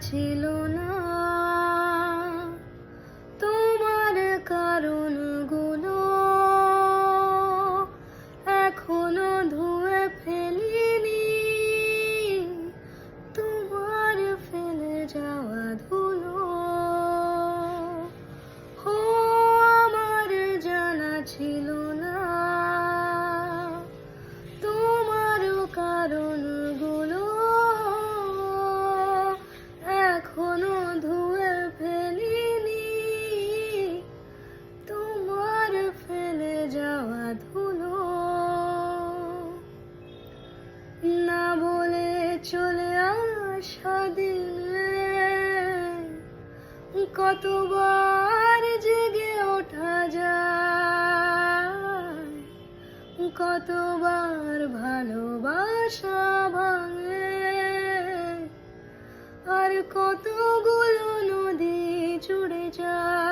ছিল না তোমার কারণগুলো এখনো ধুয়ে ফেলিনি তোমার ফেলে যাওয়া ধুলো। ও আমার জানা ছিল না তোমার কারণগুলো এখনো ধুয়ে ফেলিনি তোমার ফেলে যাওয়া ধুলো। না বলে চলে আসা দিনে কতবার জেগে ওঠা যায়, কতবার ভালোবাসা ভাঙে, আর কতগুলো নদী জুড়ে যায়।